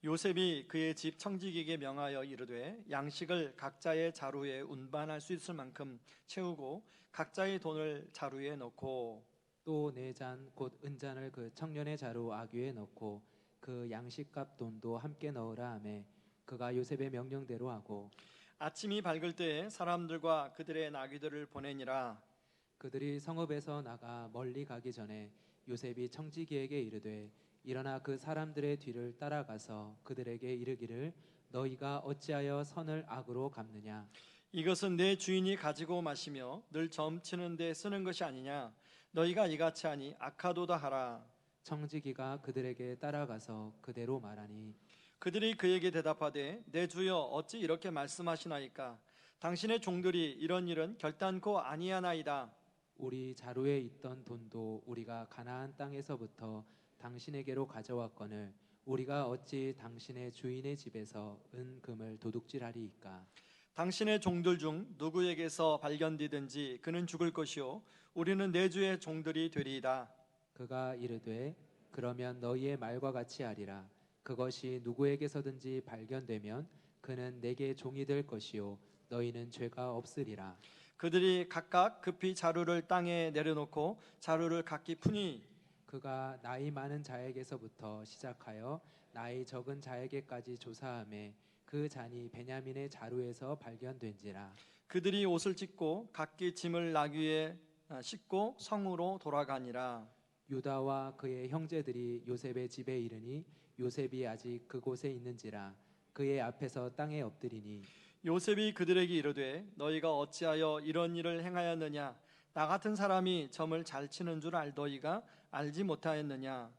요셉이 그의 집 청지기에게 명하여 이르되 양식을 각자의 자루에 운반할 수 있을 만큼 채우고 각자의 돈을 자루에 넣고 또 네 잔 곧 은잔을 그 청년의 자루 아귀에 넣고 그 양식값 돈도 함께 넣으라 하매 그가 요셉의 명령대로 하고 아침이 밝을 때에 사람들과 그들의 나귀들을 보내니라. 그들이 성읍에서 나가 멀리 가기 전에 요셉이 청지기에게 이르되 일어나 그 사람들의 뒤를 따라가서 그들에게 이르기를 너희가 어찌하여 선을 악으로 갚느냐. 이것은 내 주인이 가지고 마시며 늘 점치는 데 쓰는 것이 아니냐. 너희가 이같이 하니 악하도다 하라. 청지기가 그들에게 따라가서 그대로 말하니 그들이 그에게 대답하되 내 주여 어찌 이렇게 말씀하시나이까. 당신의 종들이 이런 일은 결단코 아니하나이다. 우리 자루에 있던 돈도 우리가 가나안 땅에서부터 당신에게로 가져왔거늘 우리가 어찌 당신의 주인의 집에서 은금을 도둑질하리이까. 당신의 종들 중 누구에게서 발견되든지 그는 죽을 것이요 우리는 내 주의 종들이 되리이다. 그가 이르되 그러면 너희의 말과 같이 하리라. 그것이 누구에게서든지 발견되면 그는 내게 종이 될 것이요 너희는 죄가 없으리라. 그들이 각각 급히 자루를 땅에 내려놓고 자루를 각기 푸니 그가 나이 많은 자에게서부터 시작하여 나이 적은 자에게까지 조사하매 그 잔이 베냐민의 자루에서 발견된지라. 그들이 옷을 찢고 각기 짐을 나귀에 싣고 성으로 돌아가니라. 유다와 그의 형제들이 요셉의 집에 이르니 요셉이 아직 그곳에 있는지라. 그의 앞에서 땅에 엎드리니 요셉이 그들에게 이르되 너희가 어찌하여 이런 일을 행하였느냐. 나 같은 사람이 점을 잘 치는 줄 알더이가 알지 못하였느냐.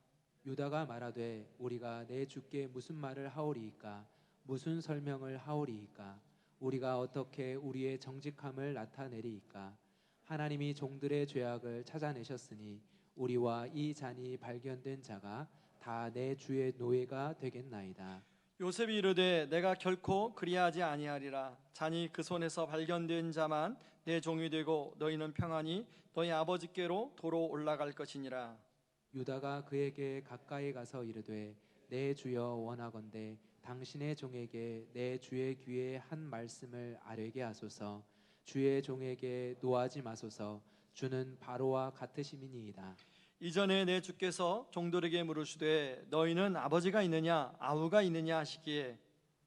유다가 말하되 우리가 내 주께 무슨 말을 하오리이까. 무슨 설명을 하오리이까. 우리가 어떻게 우리의 정직함을 나타내리이까. 하나님이 종들의 죄악을 찾아내셨으니 우리와 이 잔이 발견된 자가 다 내 주의 노예가 되겠나이다. 요셉이 이르되 내가 결코 그리하지 아니하리라. 잔이 그 손에서 발견된 자만 내 종이 되고 너희는 평안히 너희 아버지께로 도로 올라갈 것이니라. 유다가 그에게 가까이 가서 이르되 내 주여 원하건대 당신의 종에게 내 주의 귀에 한 말씀을 아뢰게 하소서. 주의 종에게 노하지 마소서. 주는 바로와 같으심이니이다. 이전에 내 주께서 종들에게 물으시되 너희는 아버지가 있느냐 아우가 있느냐 하시기에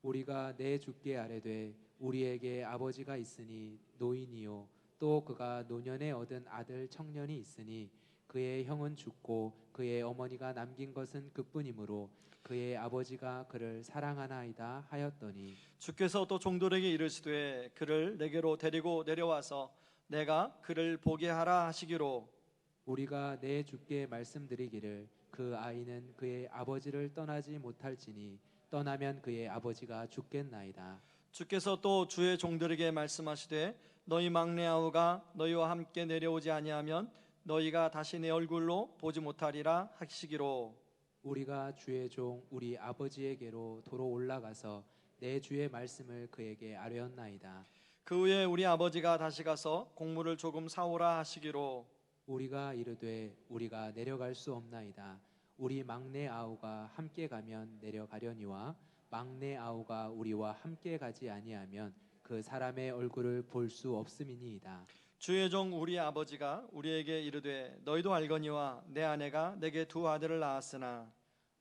우리가 내 주께 아뢰되 우리에게 아버지가 있으니 노인이요 또 그가 노년에 얻은 아들 청년이 있으니 그의 형은 죽고 그의 어머니가 남긴 것은 그뿐이므로 그의 아버지가 그를 사랑하나이다 하였더니 주께서 또 종들에게 이르시되 그를 내게로 데리고 내려와서 내가 그를 보게 하라 하시기로 우리가 내 주께 말씀드리기를 그 아이는 그의 아버지를 떠나지 못할지니 떠나면 그의 아버지가 죽겠나이다. 주께서 또 주의 종들에게 말씀하시되 너희 막내 아우가 너희와 함께 내려오지 아니하면 너희가 다시 내 얼굴로 보지 못하리라 하시기로 우리가 주의 종 우리 아버지에게로 도로 올라가서 내 주의 말씀을 그에게 아뢰었나이다. 그 후에 우리 아버지가 다시 가서 곡물을 조금 사오라 하시기로 우리가 이르되 우리가 내려갈 수 없나이다. 우리 막내 아우가 함께 가면 내려가려니와 막내 아우가 우리와 함께 가지 아니하면 그 사람의 얼굴을 볼 수 없음이니이다. 주의 종 우리 아버지가 우리에게 이르되 너희도 알거니와 내 아내가 내게 두 아들을 낳았으나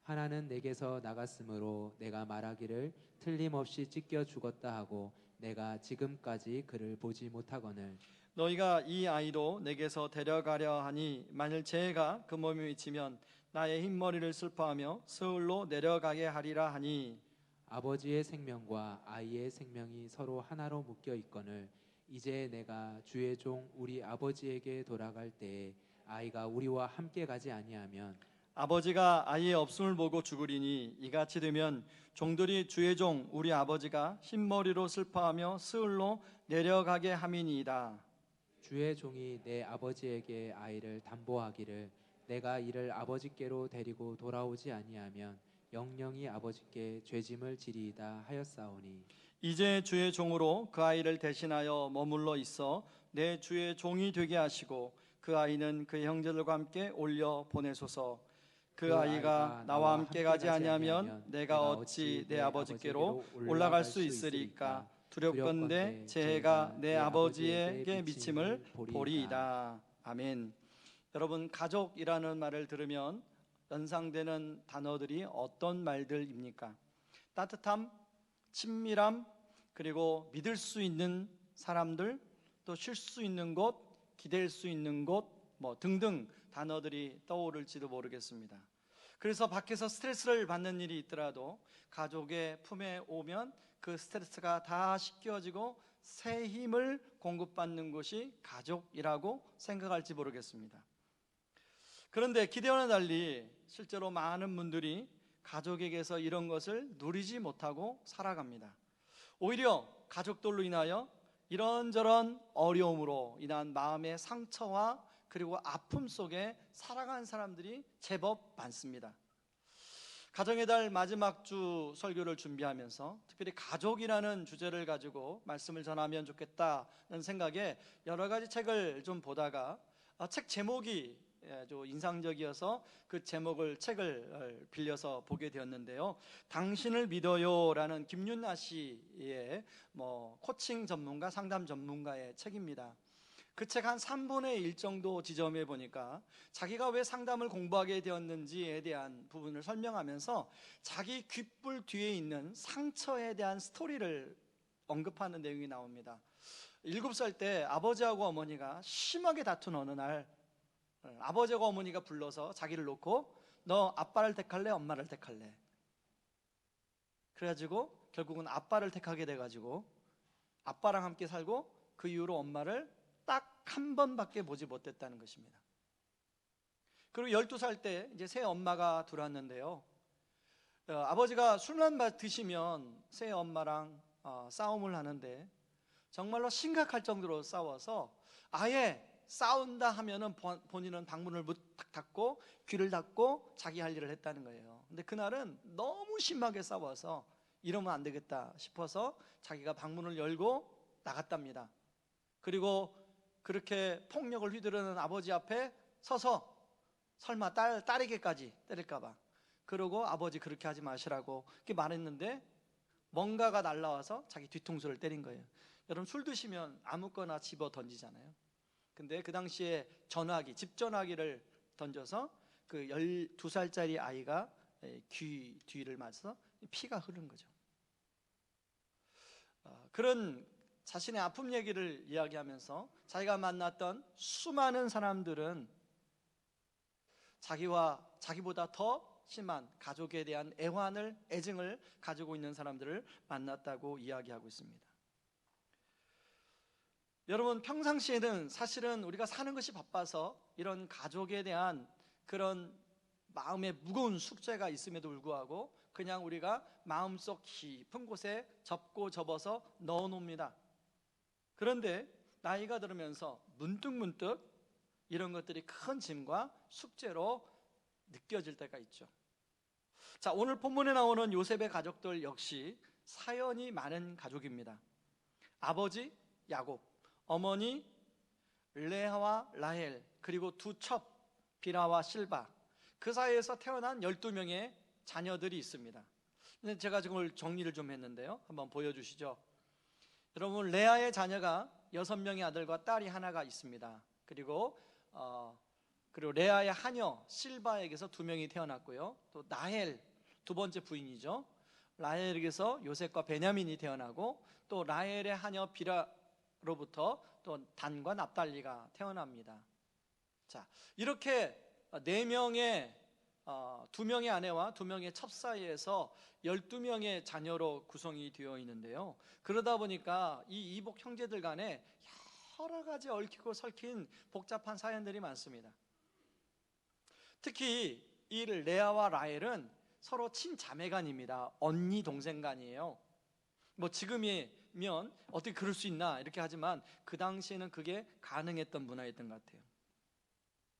하나는 내게서 나갔으므로 내가 말하기를 틀림없이 찢겨 죽었다 하고 내가 지금까지 그를 보지 못하거늘 너희가 이 아이도 내게서 데려가려 하니 만일 재해가 그 몸에 미치면 나의 흰머리를 슬퍼하며 서울로 내려가게 하리라 하니 아버지의 생명과 아이의 생명이 서로 하나로 묶여 있거늘 이제 내가 주의 종 우리 아버지에게 돌아갈 때에 아이가 우리와 함께 가지 아니하면 아버지가 아이의 없음을 보고 죽으리니 이같이 되면 종들이 주의 종 우리 아버지가 흰머리로 슬퍼하며 스을로 내려가게 함이니이다. 주의 종이 내 아버지에게 아이를 담보하기를 내가 이를 아버지께로 데리고 돌아오지 아니하면 영영이 아버지께 죄짐을 지리이다 하였사오니 이제 주의 종으로 그 아이를 대신하여 머물러 있어 내 주의 종이 되게 하시고 그 아이는 그 형제들과 함께 올려 보내소서. 그 아이가 나와 함께 가지 아니하면 내가 어찌 내 아버지께로 올라갈 수 있으리까? 두렵건대 제 해가 내 아버지에게 미침을 보리이다. 아멘. 여러분, 가족이라는 말을 들으면 연상되는 단어들이 어떤 말들입니까? 따뜻함, 친밀함, 그리고 믿을 수 있는 사람들, 또 쉴 수 있는 곳, 기댈 수 있는 곳, 등등 단어들이 떠오를지도 모르겠습니다. 그래서 밖에서 스트레스를 받는 일이 있더라도 가족의 품에 오면 그 스트레스가 다 씻겨지고 새 힘을 공급받는 것이 가족이라고 생각할지 모르겠습니다. 그런데 기대와는 달리 실제로 많은 분들이 가족에게서 이런 것을 누리지 못하고 살아갑니다. 오히려 가족들로 인하여 이런저런 어려움으로 인한 마음의 상처와 그리고 아픔 속에 살아가는 사람들이 제법 많습니다. 가정의 달 마지막 주 설교를 준비하면서 특별히 가족이라는 주제를 가지고 말씀을 전하면 좋겠다는 생각에 여러 가지 책을 좀 보다가 책 제목이 아주 인상적이어서 그 책을 빌려서 보게 되었는데요. 당신을 믿어요라는 김윤아 씨의 코칭 전문가, 상담 전문가의 책입니다. 그 책 한 3분의 1 정도 지점에 보니까 자기가 왜 상담을 공부하게 되었는지에 대한 부분을 설명하면서 자기 귓불 뒤에 있는 상처에 대한 스토리를 언급하는 내용이 나옵니다. 7살 때 아버지하고 어머니가 심하게 다툰 어느 날 아버지하고 어머니가 불러서 자기를 놓고 너 아빠를 택할래? 엄마를 택할래? 그래가지고 결국은 아빠를 택하게 돼가지고 아빠랑 함께 살고 그 이후로 엄마를 딱 한 번밖에 보지 못했다는 것입니다. 그리고 12살 때 이제 새 엄마가 들어왔는데요. 아버지가 술만 드시면 새 엄마랑 싸움을 하는데 정말로 심각할 정도로 싸워서 아예 싸운다 하면은 본인은 방문을 닫고 귀를 닫고 자기 할 일을 했다는 거예요. 근데 그날은 너무 심하게 싸워서 이러면 안 되겠다 싶어서 자기가 방문을 열고 나갔답니다. 그리고 그렇게 폭력을 휘두르는 아버지 앞에 서서 설마 딸에게까지 때릴까봐 그러고 아버지 그렇게 하지 마시라고 이렇게 말했는데 뭔가가 날라와서 자기 뒤통수를 때린 거예요. 여러분, 술 드시면 아무거나 집어 던지잖아요. 근데 그 당시에 집 전화기를 던져서 그 12살짜리 아이가 귀 뒤를 맞아서 피가 흐른 거죠. 그런 자신의 아픔 얘기를 이야기하면서 자기가 만났던 수많은 사람들은 자기보다 더 심한 가족에 대한 애증을 가지고 있는 사람들을 만났다고 이야기하고 있습니다. 여러분, 평상시에는 사실은 우리가 사는 것이 바빠서 이런 가족에 대한 그런 마음의 무거운 숙제가 있음에도 불구하고 그냥 우리가 마음속 깊은 곳에 접고 접어서 넣어놓습니다. 그런데 나이가 들으면서 문득문득 이런 것들이 큰 짐과 숙제로 느껴질 때가 있죠. 자, 오늘 본문에 나오는 요셉의 가족들 역시 사연이 많은 가족입니다. 아버지 야곱, 어머니 레아와 라헬, 그리고 두 첩 비라와 실바, 그 사이에서 태어난 12명의 자녀들이 있습니다. 제가 지금 정리를 좀 했는데요, 한번 보여주시죠. 여러분, 레아의 자녀가 6명의 아들과 딸이 하나가 있습니다. 그리고 레아의 하녀 실바에게서 2명이 태어났고요. 또 라헬, 두 번째 부인이죠. 라헬에게서 요셉과 베냐민이 태어나고 또 라헬의 하녀 비라로부터 또 단과 납달리가 태어납니다. 자, 이렇게 4명의 2명의 아내와 2명의 첩 사이에서 12명의 자녀로 구성이 되어 있는데요. 그러다 보니까 이 이복 형제들 간에 여러 가지 얽히고 설킨 복잡한 사연들이 많습니다. 특히 이 레아와 라헬은 서로 친자매간입니다. 언니 동생간이에요. 지금이면 어떻게 그럴 수 있나 이렇게 하지만 그 당시에는 그게 가능했던 문화였던 것 같아요.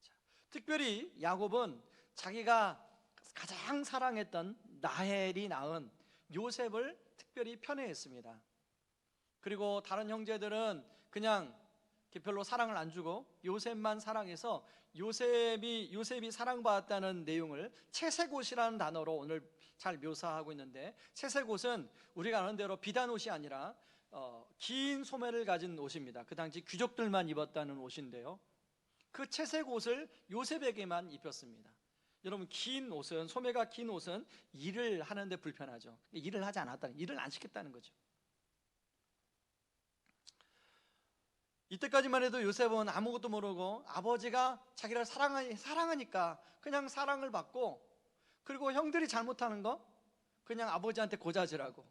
자, 특별히 야곱은 자기가 가장 사랑했던 라헬이 낳은 요셉을 특별히 편애했습니다. 그리고 다른 형제들은 그냥 별로 사랑을 안 주고 요셉만 사랑해서 요셉이 사랑받았다는 내용을 채색옷이라는 단어로 오늘 잘 묘사하고 있는데, 채색옷은 우리가 아는 대로 비단 옷이 아니라 긴 소매를 가진 옷입니다. 그 당시 귀족들만 입었다는 옷인데요, 그 채색옷을 요셉에게만 입혔습니다. 여러분, 긴 옷은, 소매가 긴 옷은 일을 하는데 불편하죠. 일을 하지 않았다는, 일을 안 시켰다는 거죠. 이때까지만 해도 요셉은 아무것도 모르고 아버지가 자기를 사랑하니까 그냥 사랑을 받고, 그리고 형들이 잘못하는 거 그냥 아버지한테 고자질하고,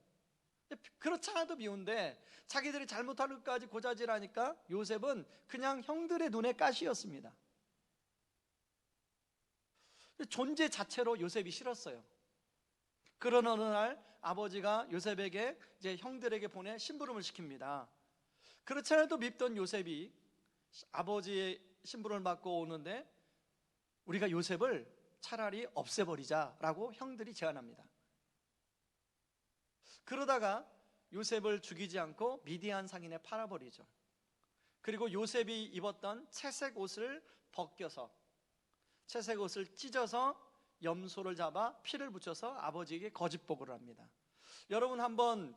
그렇지 않아도 미운데 자기들이 잘못하는 것까지 고자질하니까 요셉은 그냥 형들의 눈에 가시였습니다. 존재 자체로 요셉이 싫었어요. 그런 어느 날 아버지가 요셉에게 이제 형들에게 보내 심부름을 시킵니다. 그렇지 않아도 밉던 요셉이 아버지의 심부름을 받고 오는데, 우리가 요셉을 차라리 없애버리자라고 형들이 제안합니다. 그러다가 요셉을 죽이지 않고 미디안 상인에 팔아버리죠. 그리고 요셉이 입었던 채색 옷을 벗겨서, 채색 옷을 찢어서 염소를 잡아 피를 붙여서 아버지에게 거짓복을 합니다. 여러분, 한번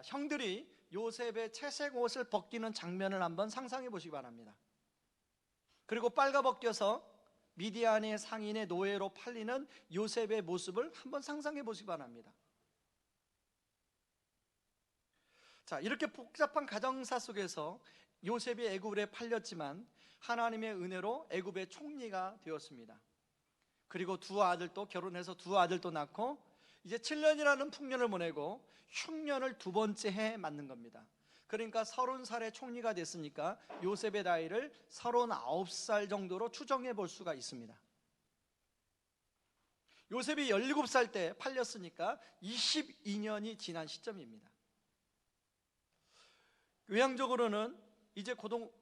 형들이 요셉의 채색 옷을 벗기는 장면을 한번 상상해 보시기 바랍니다. 그리고 빨가벗겨서 미디안의 상인의 노예로 팔리는 요셉의 모습을 한번 상상해 보시기 바랍니다. 자, 이렇게 복잡한 가정사 속에서 요셉이 애굽에 팔렸지만 하나님의 은혜로 애굽의 총리가 되었습니다. 그리고 결혼해서 두 아들도 낳고, 이제 7년이라는 풍년을 보내고 흉년을 두 번째 해 맞는 겁니다. 그러니까 30살의 총리가 됐으니까 요셉의 나이를 39살 정도로 추정해 볼 수가 있습니다. 요셉이 17살 때 팔렸으니까 22년이 지난 시점입니다. 외향적으로는 이제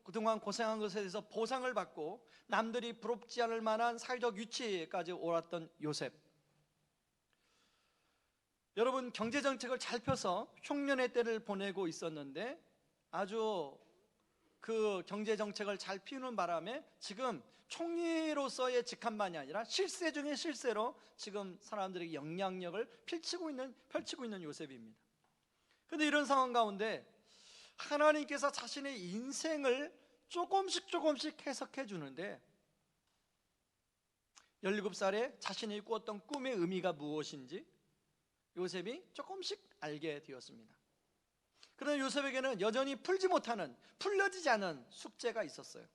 그동안 고생한 것에 대해서 보상을 받고 남들이 부럽지 않을 만한 사회적 위치까지 올랐던 요셉. 여러분, 경제정책을 잘 펴서 흉년의 때를 보내고 있었는데, 아주 그 경제정책을 잘 피우는 바람에 지금 총리로서의 직함만이 아니라 실세 중에 실세로 지금 사람들에게 영향력을 펼치고 있는 요셉입니다. 그런데 이런 상황 가운데 하나님께서 자신의 인생을 조금씩 해석해 주는데, 17살에 자신이 꾸었던 꿈의 의미가 무엇인지 요셉이 조금씩 알게 되었습니다. 그러나 요셉에게는 여전히 풀려지지 않은 숙제가 있었어요.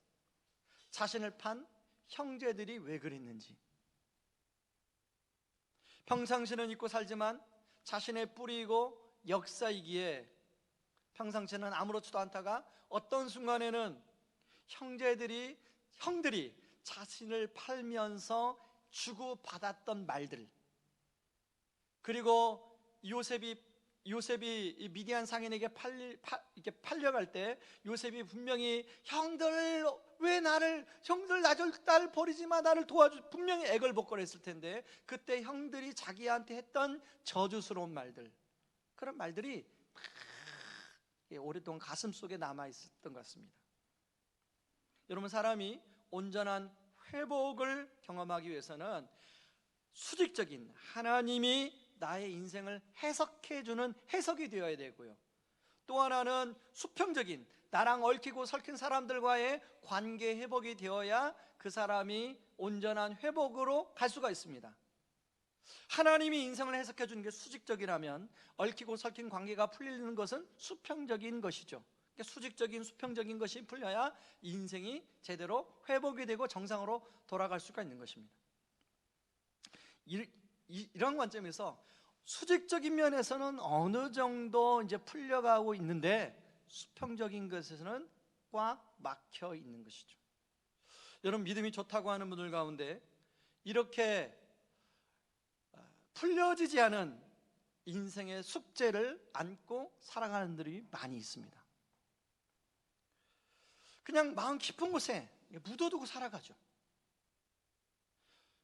자신을 판 형제들이 왜 그랬는지. 평상시는 잊고 살지만 자신의 뿌리이고 역사이기에 평상시는 아무렇지도 않다가 어떤 순간에는 형들이 자신을 팔면서 주고받았던 말들, 그리고 요셉이 미디안 상인에게 이렇게 팔려갈 때 요셉이 분명히 형들 나를 버리지 마, 나를 도와줘, 분명히 애걸복걸했을 텐데, 그때 형들이 자기한테 했던 저주스러운 말들, 그런 말들이 오랫동안 가슴 속에 남아 있었던 것 같습니다. 여러분, 사람이 온전한 회복을 경험하기 위해서는 수직적인, 하나님이 나의 인생을 해석해주는 해석이 되어야 되고요, 또 하나는 수평적인, 나랑 얽히고 설킨 사람들과의 관계 회복이 되어야 그 사람이 온전한 회복으로 갈 수가 있습니다. 하나님이 인생을 해석해 주는 게 수직적이라면 얽히고 설킨 관계가 풀리는 것은 수평적인 것이죠. 그러니까 수평적인 것이 풀려야 인생이 제대로 회복이 되고 정상으로 돌아갈 수가 있는 것입니다. 이런 관점에서 수직적인 면에서는 어느 정도 이제 풀려가고 있는데, 수평적인 것에서는 꽉 막혀 있는 것이죠. 여러분, 믿음이 좋다고 하는 분들 가운데 이렇게 풀려지지 않은 인생의 숙제를 안고 살아가는 분들이 많이 있습니다. 그냥 마음 깊은 곳에 묻어두고 살아가죠.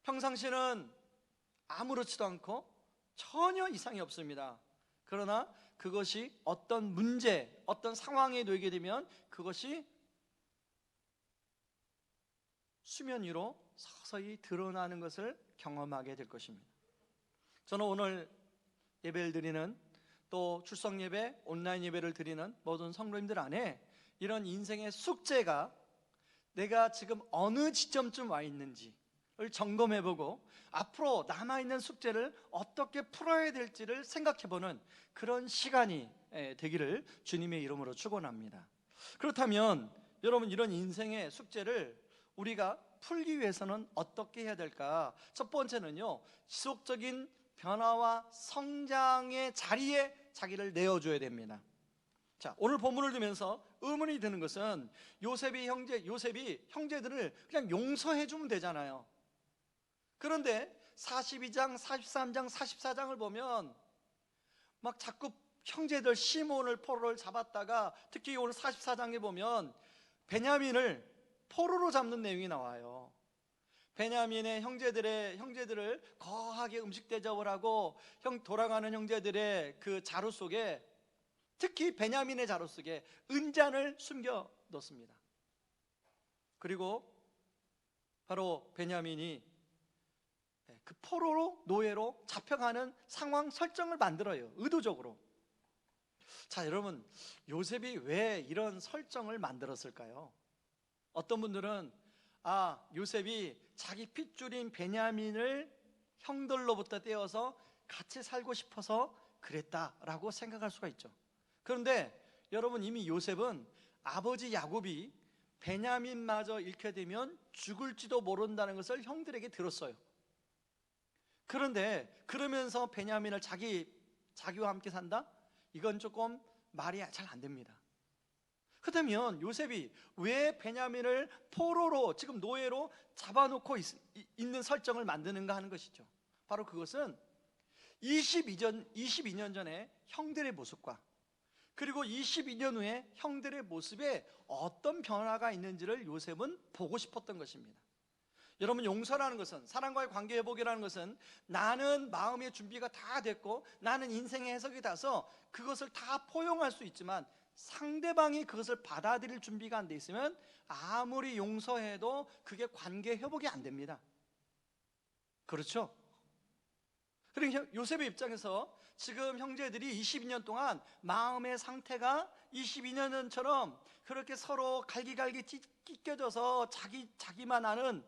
평상시는 아무렇지도 않고 전혀 이상이 없습니다. 그러나 그것이 어떤 문제, 어떤 상황에 놓이게 되면 그것이 수면 위로 서서히 드러나는 것을 경험하게 될 것입니다. 저는 오늘 예배를 드리는, 또 출석 예배, 온라인 예배를 드리는 모든 성도님들 안에 이런 인생의 숙제가 내가 지금 어느 지점쯤 와 있는지를 점검해보고 앞으로 남아있는 숙제를 어떻게 풀어야 될지를 생각해보는 그런 시간이 되기를 주님의 이름으로 축원합니다. 그렇다면 여러분, 이런 인생의 숙제를 우리가 풀기 위해서는 어떻게 해야 될까? 첫 번째는요, 지속적인 변화와 성장의 자리에 자기를 내어줘야 됩니다. 자, 오늘 본문을 두면서 의문이 드는 것은 요셉이 형제들을 그냥 용서해 주면 되잖아요. 그런데 42장, 43장, 44장을 보면 막 자꾸 형제들 시몬을, 포로를 잡았다가, 특히 오늘 44장에 보면 베냐민을 포로로 잡는 내용이 나와요. 베냐민의 형제들을 거하게 음식 대접을 하고 돌아가는 형제들의 그 자루 속에, 특히 베냐민의 자루 속에 은잔을 숨겨 넣습니다. 그리고 바로 베냐민이 그 포로로, 노예로 잡혀가는 상황 설정을 만들어요, 의도적으로. 자, 여러분, 요셉이 왜 이런 설정을 만들었을까요? 어떤 분들은 요셉이 자기 핏줄인 베냐민을 형들로부터 떼어서 같이 살고 싶어서 그랬다라고 생각할 수가 있죠. 그런데 여러분, 이미 요셉은 아버지 야곱이 베냐민마저 잃게 되면 죽을지도 모른다는 것을 형들에게 들었어요. 그런데 그러면서 베냐민을 자기와 함께 산다? 이건 조금 말이 잘 안 됩니다. 그렇다면 요셉이 왜 베냐민을 포로로, 지금 노예로 잡아놓고 있는 설정을 만드는가 하는 것이죠. 바로 그것은 22년 전에 형들의 모습과 그리고 22년 후에 형들의 모습에 어떤 변화가 있는지를 요셉은 보고 싶었던 것입니다. 여러분, 용서라는 것은, 사람과의 관계 회복이라는 것은, 나는 마음의 준비가 다 됐고 나는 인생의 해석이 다서 그것을 다 포용할 수 있지만 상대방이 그것을 받아들일 준비가 안 돼 있으면 아무리 용서해도 그게 관계 회복이 안 됩니다. 그렇죠? 그러니까 요셉의 입장에서 지금 형제들이 22년 동안 마음의 상태가 22년 전처럼 그렇게 서로 갈기갈기 찢겨져서 자기만 아는,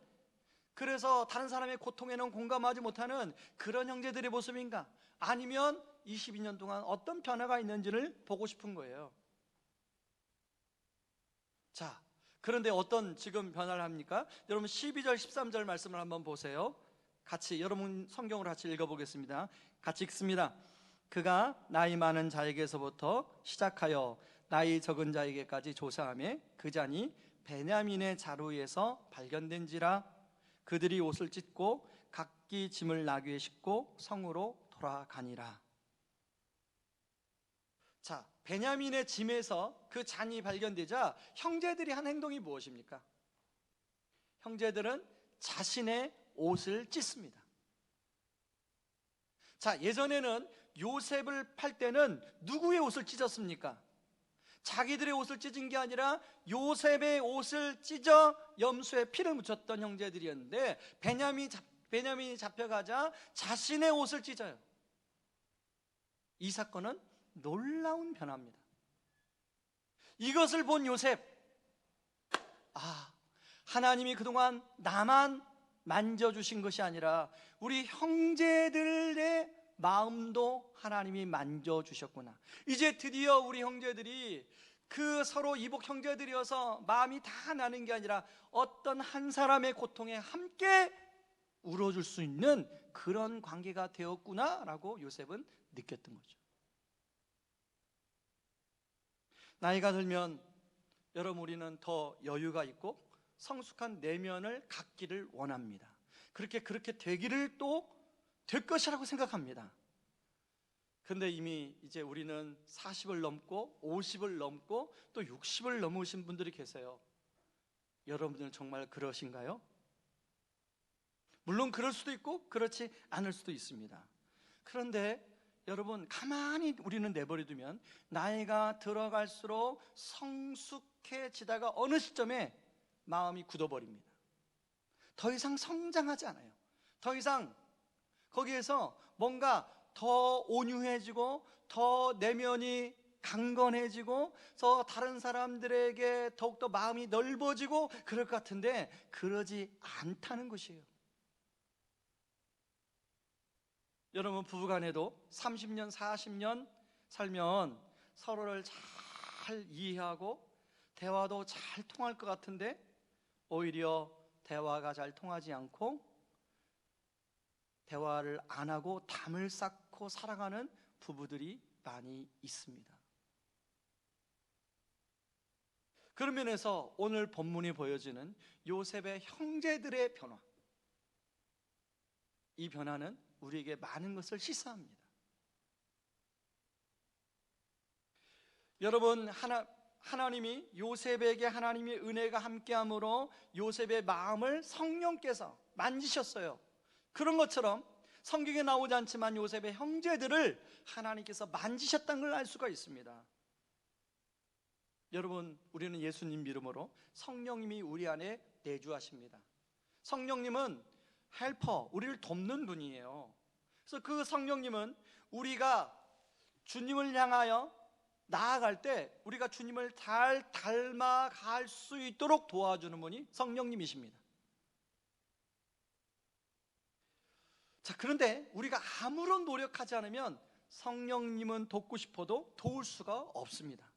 그래서 다른 사람의 고통에는 공감하지 못하는 그런 형제들의 모습인가? 아니면 22년 동안 어떤 변화가 있는지를 보고 싶은 거예요. 자, 그런데 어떤 지금 변화를 합니까? 여러분, 12절 13절 말씀을 한번 보세요. 같이 여러분 성경으로 같이 읽어보겠습니다. 같이 읽습니다. 그가 나이 많은 자에게서부터 시작하여 나이 적은 자에게까지 조사하며 그 잔이 베냐민의 자루에서 발견된지라. 그들이 옷을 찢고 각기 짐을 나귀에 싣고 성으로 돌아가니라. 자, 베냐민의 짐에서 그 잔이 발견되자 형제들이 한 행동이 무엇입니까? 형제들은 자신의 옷을 찢습니다. 자, 예전에는 요셉을 팔 때는 누구의 옷을 찢었습니까? 자기들의 옷을 찢은 게 아니라 요셉의 옷을 찢어 염소에 피를 묻혔던 형제들이었는데, 베냐민이 잡혀가자 자신의 옷을 찢어요. 이 사건은 놀라운 변화입니다. 이것을 본 요셉, 하나님이 그동안 나만 만져주신 것이 아니라 우리 형제들의 마음도 하나님이 만져주셨구나. 이제 드디어 우리 형제들이 그 서로 이복 형제들이어서 마음이 다 나는 게 아니라 어떤 한 사람의 고통에 함께 울어줄 수 있는 그런 관계가 되었구나라고 요셉은 느꼈던 거죠. 나이가 들면 여러분, 우리는 더 여유가 있고 성숙한 내면을 갖기를 원합니다. 그렇게 되기를 또 될 것이라고 생각합니다. 그런데 이미 이제 우리는 40을 넘고 50을 넘고 또 60을 넘으신 분들이 계세요. 여러분들은 정말 그러신가요? 물론 그럴 수도 있고 그렇지 않을 수도 있습니다. 그런데 여러분, 가만히 우리는 내버려두면 나이가 들어갈수록 성숙해지다가 어느 시점에 마음이 굳어버립니다. 더 이상 성장하지 않아요. 더 이상 거기에서 뭔가 더 온유해지고 더 내면이 강건해지고 더 다른 사람들에게 더욱더 마음이 넓어지고 그럴 것 같은데 그러지 않다는 것이에요. 여러분 부부간에도 30년 40년 살면 서로를 잘 이해하고 대화도 잘 통할 것 같은데 오히려 대화가 잘 통하지 않고 대화를 안 하고 담을 쌓고 살아가는 부부들이 많이 있습니다. 그런 면에서 오늘 본문이 보여주는 요셉의 형제들의 변화, 이 변화는 우리에게 많은 것을 시사합니다. 여러분, 하나님이 요셉에게 하나님의 은혜가 함께함으로 요셉의 마음을 성령께서 만지셨어요. 그런 것처럼 성경에 나오지 않지만 요셉의 형제들을 하나님께서 만지셨다는 걸 알 수가 있습니다. 여러분, 우리는 예수님 믿음으로 성령님이 우리 안에 내주하십니다. 성령님은 헬퍼, 우리를 돕는 분이에요. 그래서 그 성령님은 우리가 주님을 향하여 나아갈 때 우리가 주님을 잘 닮아갈 수 있도록 도와주는 분이 성령님이십니다. 자, 그런데 우리가 아무런 노력하지 않으면 성령님은 돕고 싶어도 도울 수가 없습니다.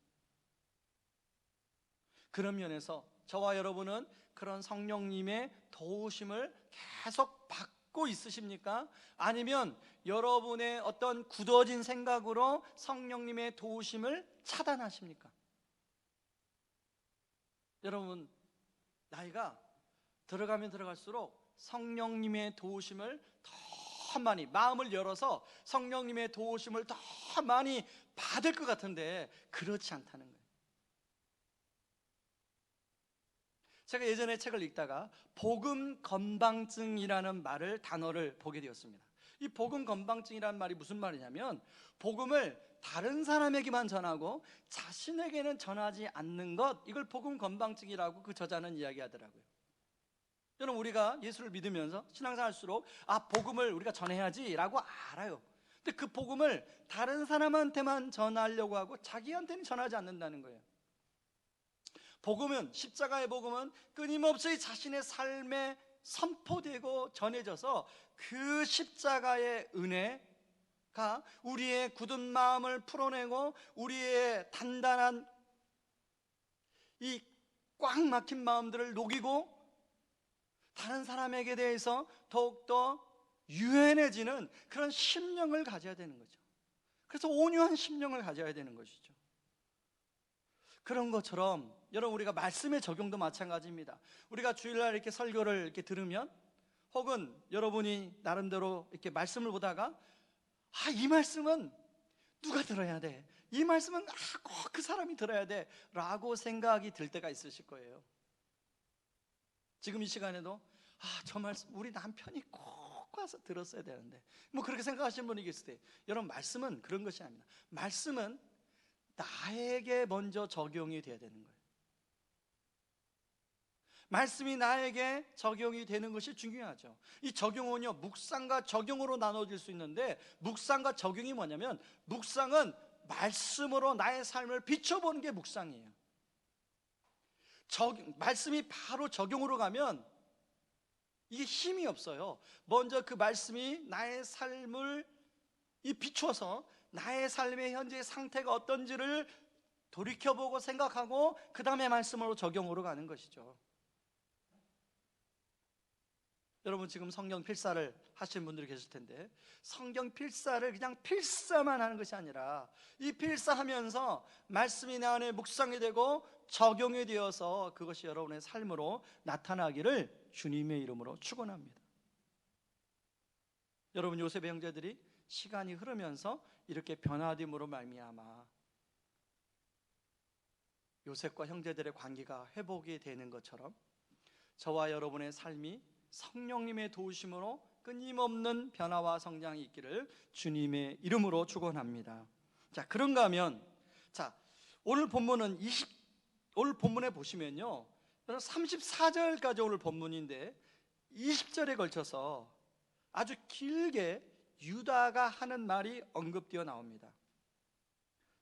그런 면에서 저와 여러분은 그런 성령님의 도우심을 계속 받고 있으십니까? 아니면 여러분의 어떤 굳어진 생각으로 성령님의 도우심을 차단하십니까? 여러분, 나이가 들어가면 들어갈수록 성령님의 도우심을 더 많이, 마음을 열어서 성령님의 도우심을 더 많이 받을 것 같은데 그렇지 않다는 거예요. 제가 예전에 책을 읽다가 복음 건방증이라는 단어를 보게 되었습니다. 이 복음 건방증이라는 말이 무슨 말이냐면 복음을 다른 사람에게만 전하고 자신에게는 전하지 않는 것, 이걸 복음 건방증이라고 그 저자는 이야기하더라고요. 여러분, 우리가 예수를 믿으면서 신앙생활할수록 복음을 우리가 전해야지 라고 알아요. 근데 그 복음을 다른 사람한테만 전하려고 하고 자기한테는 전하지 않는다는 거예요. 복음은, 십자가의 복음은 끊임없이 자신의 삶에 선포되고 전해져서 그 십자가의 은혜가 우리의 굳은 마음을 풀어내고 우리의 단단한 이 꽉 막힌 마음들을 녹이고 다른 사람에게 대해서 더욱더 유연해지는 그런 심령을 가져야 되는 거죠. 그래서 온유한 심령을 가져야 되는 것이죠. 그런 것처럼 여러분, 우리가 말씀의 적용도 마찬가지입니다. 우리가 주일날 이렇게 설교를 이렇게 들으면, 혹은 여러분이 나름대로 이렇게 말씀을 보다가 이 말씀은 누가 들어야 돼? 이 말씀은 꼭 그 사람이 들어야 돼 라고 생각이 들 때가 있으실 거예요. 지금 이 시간에도 저 말씀 우리 남편이 꼭 와서 들었어야 되는데, 그렇게 생각하시는 분이 계실 때, 여러분, 말씀은 그런 것이 아닙니다. 말씀은 나에게 먼저 적용이 돼야 되는 거예요. 말씀이 나에게 적용이 되는 것이 중요하죠. 이 적용은요, 묵상과 적용으로 나눠질 수 있는데, 묵상과 적용이 뭐냐면, 묵상은 말씀으로 나의 삶을 비춰보는 게 묵상이에요. 말씀이 바로 적용으로 가면 이게 힘이 없어요. 먼저 그 말씀이 나의 삶을 비추어서 나의 삶의 현재 상태가 어떤지를 돌이켜보고 생각하고 그 다음에 말씀으로 적용으로 가는 것이죠. 여러분, 지금 성경 필사를 하시는 분들이 계실 텐데, 성경 필사를 그냥 필사만 하는 것이 아니라 이 필사하면서 말씀이 내 안에 묵상이 되고 적용이 되어서 그것이 여러분의 삶으로 나타나기를 주님의 이름으로 축원합니다. 여러분, 요셉의 형제들이 시간이 흐르면서 이렇게 변화됨으로 말미암아 요셉과 형제들의 관계가 회복이 되는 것처럼 저와 여러분의 삶이 성령님의 도우심으로 끊임없는 변화와 성장이 있기를 주님의 이름으로 축원합니다. 자, 그런가 하면, 오늘 본문은 오늘 본문에 보시면요, 34절까지 오늘 본문인데 20절에 걸쳐서 아주 길게 유다가 하는 말이 언급되어 나옵니다.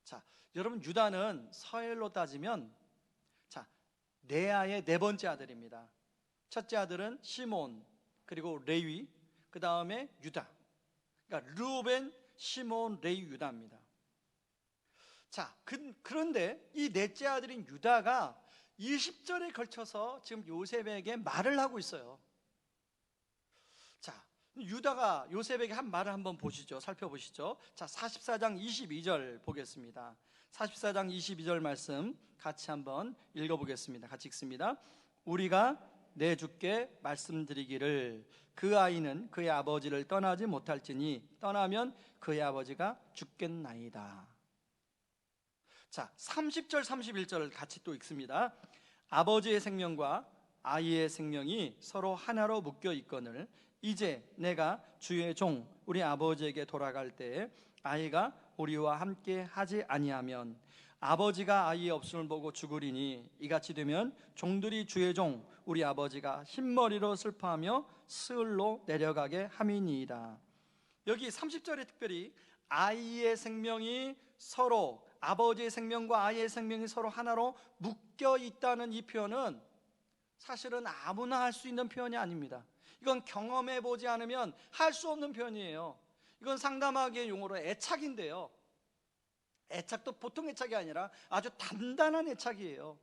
자, 여러분, 유다는 서엘로 따지면 레아의 네 번째 아들입니다. 첫째 아들은 시몬, 그리고 레위, 그 다음에 유다. 그러니까 르우벤, 시몬, 레위, 유다입니다. 자, 그런데 이 넷째 아들인 유다가 20절에 걸쳐서 지금 요셉에게 말을 하고 있어요. 자, 유다가 요셉에게 한 말을 한번 보시죠. 살펴보시죠. 자, 44장 22절 보겠습니다. 44장 22절 말씀 같이 한번 읽어보겠습니다. 같이 읽습니다. 우리가 내 주께 말씀드리기를 그 아이는 그의 아버지를 떠나지 못할지니 떠나면 그의 아버지가 죽겠나이다. 자, 30절 31절을 같이 또 읽습니다. 아버지의 생명과 아이의 생명이 서로 하나로 묶여 있거늘 이제 내가 주의 종 우리 아버지에게 돌아갈 때에 아이가 우리와 함께 하지 아니하면 아버지가 아이의 없음을 보고 죽으리니 이같이 되면 종들이 주의 종 우리 아버지가 흰머리로 슬퍼하며 스을로 내려가게 함이니이다. 여기 30절에 특별히 아이의 생명이 서로, 아버지의 생명과 아이의 생명이 서로 하나로 묶여 있다는 이 표현은 사실은 아무나 할 수 있는 표현이 아닙니다. 이건 경험해 보지 않으면 할 수 없는 표현이에요. 이건 상담하기의 용어로 애착인데요, 애착도 보통 애착이 아니라 아주 단단한 애착이에요.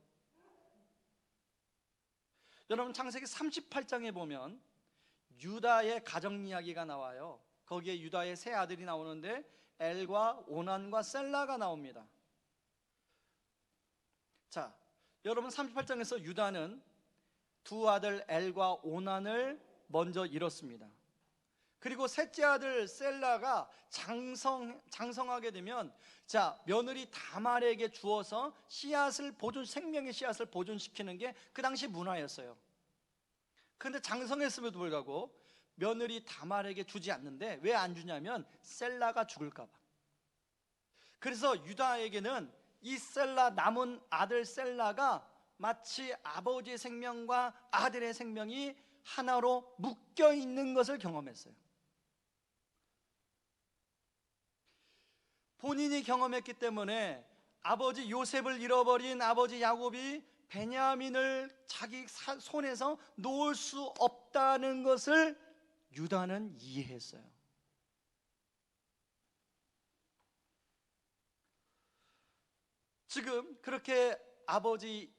여러분, 창세기 38장에 보면 유다의 가정 이야기가 나와요. 거기에 유다의 세 아들이 나오는데 엘과 오난과 셀라가 나옵니다. 자, 여러분, 38장에서 유다는 두 아들 엘과 오난을 먼저 잃었습니다. 그리고 셋째 아들 셀라가 장성하게 되면 며느리 다말에게 주어서 씨앗을 생명의 씨앗을 보존시키는 게 그 당시 문화였어요. 그런데 장성했음에도 불구하고 며느리 다말에게 주지 않는데 왜 안 주냐면 셀라가 죽을까 봐. 그래서 유다에게는 이 남은 아들 셀라가 마치 아버지의 생명과 아들의 생명이 하나로 묶여 있는 것을 경험했어요. 본인이 경험했기 때문에 아버지 요셉을 잃어버린 아버지 야곱이 베냐민을 자기 손에서 놓을 수 없다는 것을 유다는 이해했어요. 지금 그렇게 아버지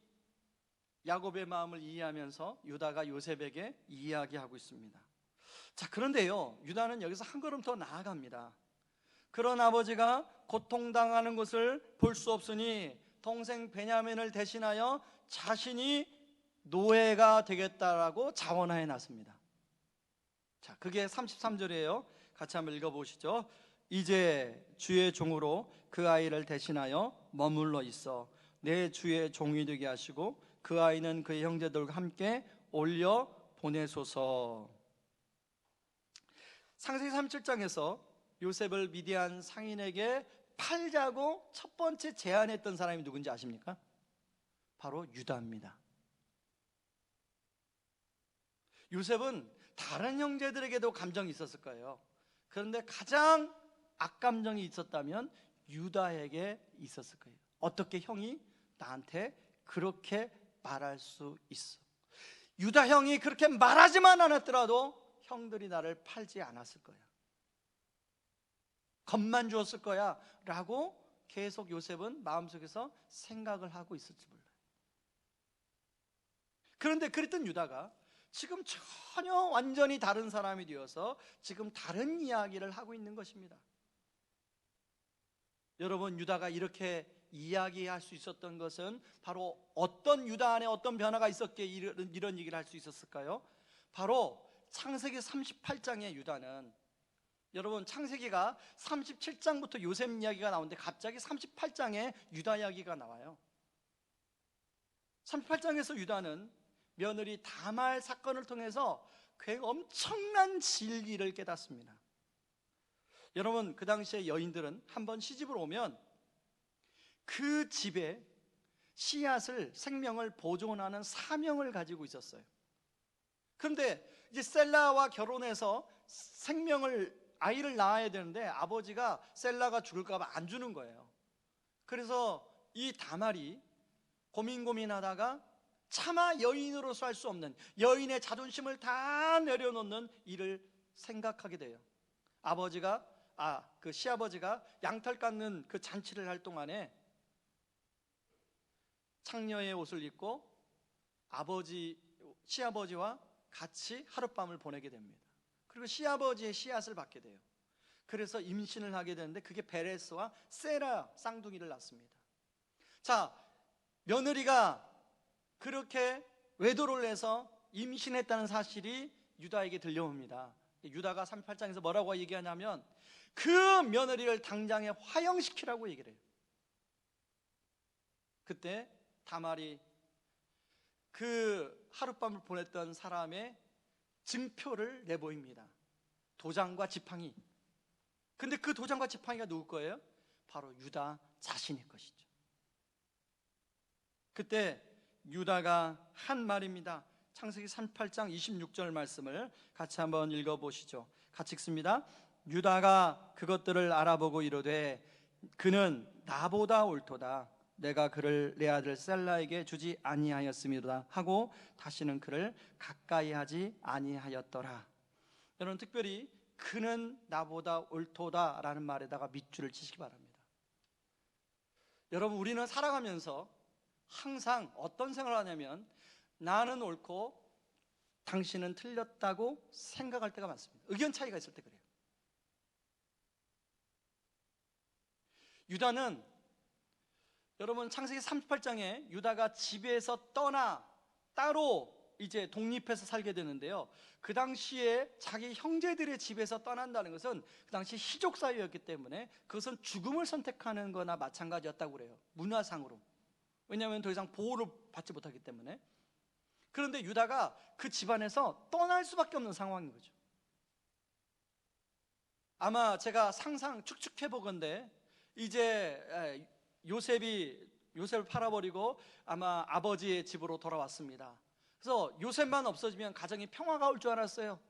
야곱의 마음을 이해하면서 유다가 요셉에게 이야기하고 있습니다. 자, 그런데요, 유다는 여기서 한 걸음 더 나아갑니다. 그런 아버지가 고통당하는 것을 볼 수 없으니 동생 베냐민을 대신하여 자신이 노예가 되겠다라고 자원하여 놨습니다. 자, 그게 33절이에요. 같이 한번 읽어보시죠. 이제 주의 종으로 그 아이를 대신하여 머물러 있어 내 주의 종이 되게 하시고 그 아이는 그의 형제들과 함께 올려 보내소서. 창세기 37장에서 요셉을 미디안 상인에게 팔자고 첫 번째 제안했던 사람이 누군지 아십니까? 바로 유다입니다. 요셉은 다른 형제들에게도 감정이 있었을 거예요. 그런데 가장 악감정이 있었다면 유다에게 있었을 거예요. 어떻게 형이 나한테 그렇게 말할 수 있어? 유다 형이 그렇게 말하지만 않았더라도 형들이 나를 팔지 않았을 거야, 겁만 주었을 거야 라고 계속 요셉은 마음속에서 생각을 하고 있을지 몰라요. 그런데 그랬던 유다가 지금 전혀 완전히 다른 사람이 되어서 지금 다른 이야기를 하고 있는 것입니다. 여러분, 유다가 이렇게 이야기할 수 있었던 것은 바로 어떤 유다 안에 어떤 변화가 있었기에 이런 얘기를 할 수 있었을까요? 바로 창세기 38장의 유다는, 여러분, 창세기가 37장부터 요셉 이야기가 나오는데 갑자기 38장에 유다 이야기가 나와요. 38장에서 유다는 며느리 다말 사건을 통해서 엄청난 진리를 깨닫습니다. 여러분, 그 당시에 여인들은 한번 시집을 오면 그 집에 씨앗을, 생명을 보존하는 사명을 가지고 있었어요. 그런데 이제 셀라와 결혼해서 아이를 낳아야 되는데 아버지가 셀라가 죽을까 봐 안 주는 거예요. 그래서 이 다말이 고민하다가 차마 여인으로서 할 수 없는, 여인의 자존심을 다 내려놓는 일을 생각하게 돼요. 그 시아버지가 양털 깎는 그 잔치를 할 동안에 창녀의 옷을 입고 시아버지와 같이 하룻밤을 보내게 됩니다. 그리고 시아버지의 씨앗을 받게 돼요. 그래서 임신을 하게 되는데 그게 베레스와 세라 쌍둥이를 낳습니다. 자, 며느리가 그렇게 외도를 해서 임신했다는 사실이 유다에게 들려옵니다. 유다가 38장에서 뭐라고 얘기하냐면 그 며느리를 당장에 화형시키라고 얘기를 해요. 그때 다말이 그 하룻밤을 보냈던 사람의 증표를 내보입니다. 도장과 지팡이. 근데 그 도장과 지팡이가 누구 거예요? 바로 유다 자신의 것이죠. 그때 유다가 한 말입니다. 창세기 38장 26절 말씀을 같이 한번 읽어보시죠. 같이 읽습니다. 유다가 그것들을 알아보고 이르되 그는 나보다 옳도다. 내가 그를 내 아들 셀라에게 주지 아니하였음이로다 하고 다시는 그를 가까이 하지 아니하였더라. 여러분, 특별히 그는 나보다 옳도다 라는 말에다가 밑줄을 치시기 바랍니다. 여러분, 우리는 살아가면서 항상 어떤 생각을 하냐면 나는 옳고 당신은 틀렸다고 생각할 때가 많습니다. 의견 차이가 있을 때 그래요. 유다는, 여러분, 창세기 38장에 유다가 집에서 떠나 따로 이제 독립해서 살게 되는데요, 그 당시에 자기 형제들의 집에서 떠난다는 것은 그 당시 희족 사회였기 때문에 그것은 죽음을 선택하는 거나 마찬가지였다고 그래요, 문화상으로. 왜냐하면 더 이상 보호를 받지 못하기 때문에. 그런데 유다가 그 집안에서 떠날 수밖에 없는 상황인 거죠. 아마 제가 추측해 보건대 이제 요셉을 팔아버리고 아마 아버지의 집으로 돌아왔습니다. 그래서 요셉만 없어지면 가정에 평화가 올 줄 알았어요.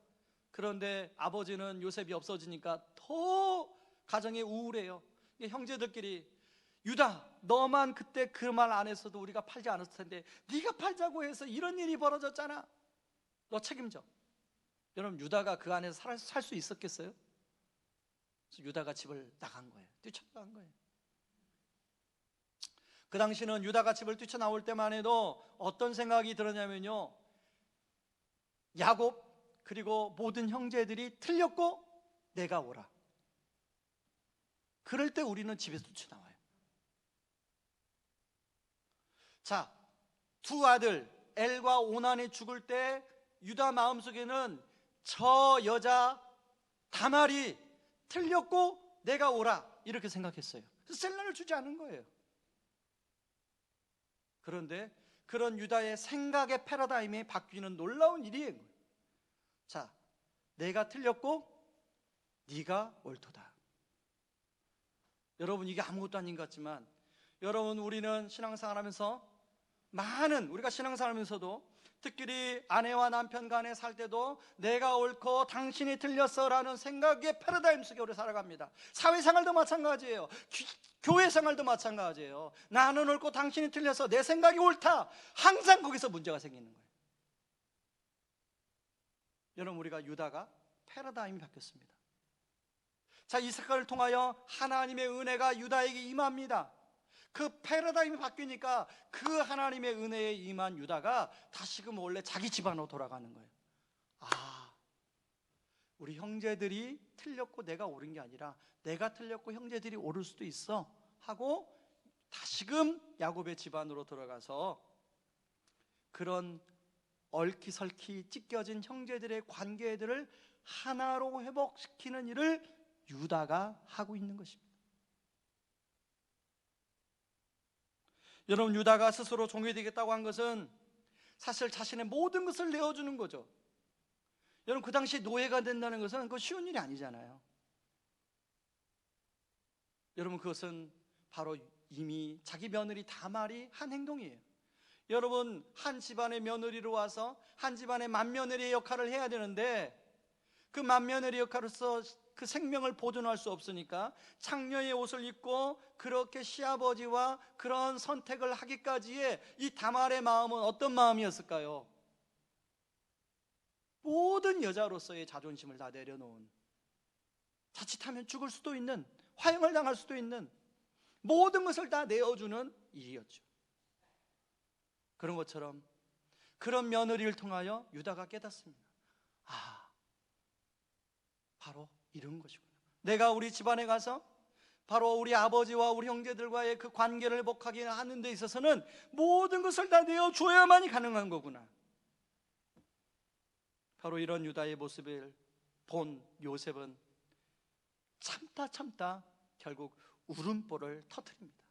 그런데 아버지는 요셉이 없어지니까 더 가정이 우울해요. 형제들끼리 유다, 너만 그때 그 말 안 했어도 우리가 팔지 않았을 텐데 네가 팔자고 해서 이런 일이 벌어졌잖아. 너 책임져. 여러분, 유다가 그 안에서 살 수 있었겠어요? 그래서 유다가 집을 나간 거예요. 뛰쳐나간 거예요. 그 당시는 유다가 집을 뛰쳐나올 때만 해도 어떤 생각이 들었냐면요, 야곱 그리고 모든 형제들이 틀렸고 내가 옳아. 그럴 때 우리는 집에서 뛰쳐나와요. 자, 두 아들 엘과 오난이 죽을 때 유다 마음속에는 저 여자 다말이 틀렸고 내가 옳아 이렇게 생각했어요. 그래서 셀라를 주지 않은 거예요. 그런데 그런 유다의 생각의 패러다임이 바뀌는 놀라운 일이에요. 자, 내가 틀렸고 네가 옳도다. 여러분, 이게 아무것도 아닌 것 같지만 여러분, 우리는 신앙생활하면서 우리가 신앙생활하면서도 특별히 아내와 남편 간에 살 때도 내가 옳고 당신이 틀렸어라는 생각의 패러다임 속에 우리 살아갑니다. 사회생활도 마찬가지예요. 교회생활도 마찬가지예요. 나는 옳고 당신이 틀렸어, 내 생각이 옳다. 항상 거기서 문제가 생기는 거예요. 여러분, 우리가 유다가 패러다임이 바뀌었습니다. 자, 이 사건을 통하여 하나님의 은혜가 유다에게 임합니다. 그 패러다임이 바뀌니까 그 하나님의 은혜에 임한 유다가 다시금 원래 자기 집안으로 돌아가는 거예요. 우리 형제들이 틀렸고 내가 옳은 게 아니라 내가 틀렸고 형제들이 옳을 수도 있어 하고 다시금 야곱의 집안으로 들어가서 그런 얼키설키 찢겨진 형제들의 관계들을 하나로 회복시키는 일을 유다가 하고 있는 것입니다. 여러분, 유다가 스스로 종이 되겠다고 한 것은 사실 자신의 모든 것을 내어주는 거죠. 여러분, 그 당시 노예가 된다는 것은 그거 쉬운 일이 아니잖아요. 여러분, 그것은 바로 이미 자기 며느리 다말이 한 행동이에요. 여러분, 한 집안의 며느리로 와서 한 집안의 맏며느리의 역할을 해야 되는데 그 맏며느리 역할로서 그 생명을 보존할 수 없으니까 창녀의 옷을 입고 그렇게 시아버지와 그런 선택을 하기까지의 이 다말의 마음은 어떤 마음이었을까요? 모든 여자로서의 자존심을 다 내려놓은, 자칫하면 죽을 수도 있는, 화형을 당할 수도 있는 모든 것을 다 내어주는 일이었죠. 그런 것처럼 그런 며느리를 통하여 유다가 깨닫습니다. 아, 바로 이런 것이구나. 내가 우리 집안에 가서 바로 우리 아버지와 우리 형제들과의 그 관계를 회복하게 하는 데 있어서는 모든 것을 다 내어줘야만이 가능한 거구나. 바로 이런 유다의 모습을 본 요셉은 참다 결국 울음보를 터뜨립니다.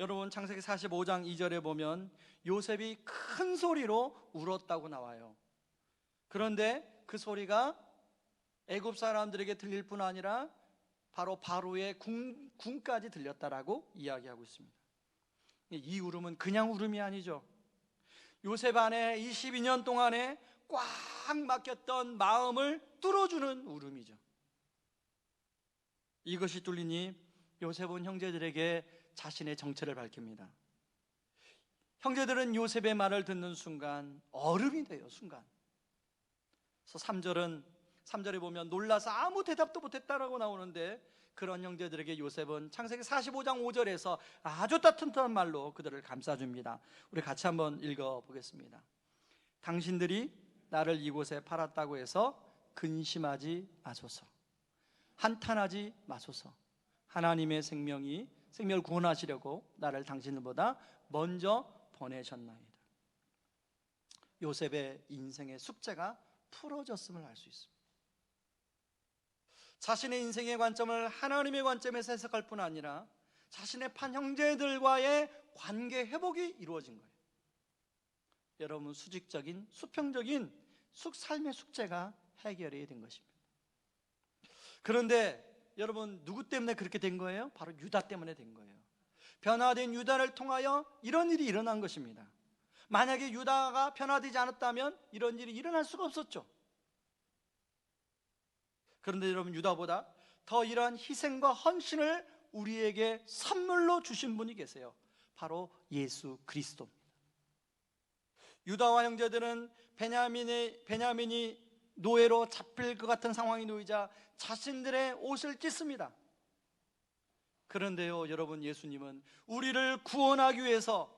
여러분, 창세기 45장 2절에 보면 요셉이 큰 소리로 울었다고 나와요. 그런데 그 소리가 애굽 사람들에게 들릴 뿐 아니라 바로 바로의 궁까지 들렸다라고 이야기하고 있습니다. 이 울음은 그냥 울음이 아니죠. 요셉 안에 22년 동안에 꽉 막혔던 마음을 뚫어주는 울음이죠. 이것이 뚫리니 요셉은 형제들에게 자신의 정체를 밝힙니다. 형제들은 요셉의 말을 듣는 순간 얼음이 돼요. 순간. 그래서 3절에 보면 놀라서 아무 대답도 못했다라고 나오는데, 그런 형제들에게 요셉은 창세기 45장 5절에서 아주 따뜻한 말로 그들을 감싸줍니다. 우리 같이 한번 읽어보겠습니다. 당신들이 나를 이곳에 팔았다고 해서 근심하지 마소서. 한탄하지 마소서. 하나님의 생명을 구원하시려고 나를 당신들보다 먼저 보내셨나이다. 요셉의 인생의 숙제가 풀어졌음을 알 수 있습니다. 자신의 인생의 관점을 하나님의 관점에서 해석할 뿐 아니라 자신의 판 형제들과의 관계 회복이 이루어진 거예요. 여러분, 수직적인 수평적인 삶의 숙제가 해결이 된 것입니다. 그런데 여러분, 누구 때문에 그렇게 된 거예요? 바로 유다 때문에 된 거예요. 변화된 유다를 통하여 이런 일이 일어난 것입니다. 만약에 유다가 변화되지 않았다면 이런 일이 일어날 수가 없었죠. 그런데 여러분, 유다보다 더 이러한 희생과 헌신을 우리에게 선물로 주신 분이 계세요. 바로 예수 그리스도입니다. 유다와 형제들은 베냐민이 노예로 잡힐 것 같은 상황이 놓이자 자신들의 옷을 찢습니다. 그런데요, 여러분, 예수님은 우리를 구원하기 위해서,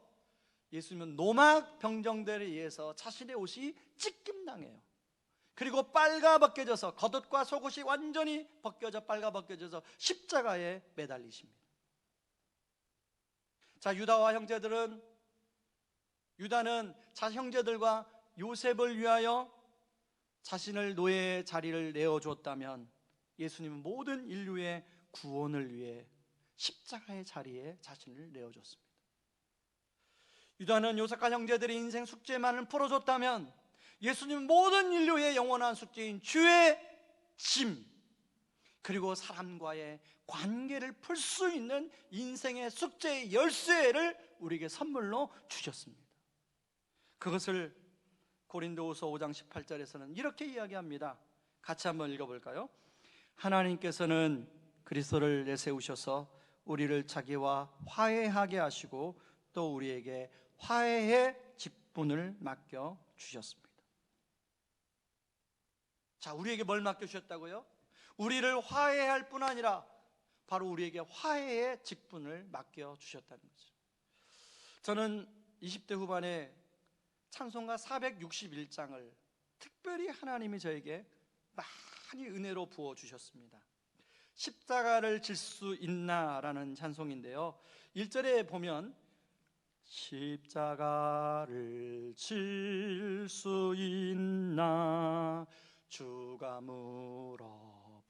예수님은 노막 병정들에 의해서 자신의 옷이 찢김당해요. 그리고 빨가벗겨져서, 겉옷과 속옷이 완전히 벗겨져 빨가벗겨져서 십자가에 매달리십니다. 자, 유다는 자신 형제들과 요셉을 위하여 자신을 노예의 자리를 내어주었다면, 예수님은 모든 인류의 구원을 위해 십자가의 자리에 자신을 내어줬습니다. 유다는 요셉과 형제들의 인생 숙제만을 풀어줬다면, 예수님은 모든 인류의 영원한 숙제인 주의 짐, 그리고 사람과의 관계를 풀 수 있는 인생의 숙제의 열쇠를 우리에게 선물로 주셨습니다. 그것을 고린도후서 5장 18절에서는 이렇게 이야기합니다. 같이 한번 읽어볼까요? 하나님께서는 그리스도를 내세우셔서 우리를 자기와 화해하게 하시고 또 우리에게 화해의 직분을 맡겨 주셨습니다. 자, 우리에게 뭘 맡겨 주셨다고요? 우리를 화해할 뿐 아니라 바로 우리에게 화해의 직분을 맡겨 주셨다는 거죠. 저는 20대 후반에 찬송가 461장을 특별히 하나님이 저에게 많이 은혜로 부어주셨습니다. 십자가를 질 수 있나라는 찬송인데요, 1절에 보면 십자가를 질 수 있나 주가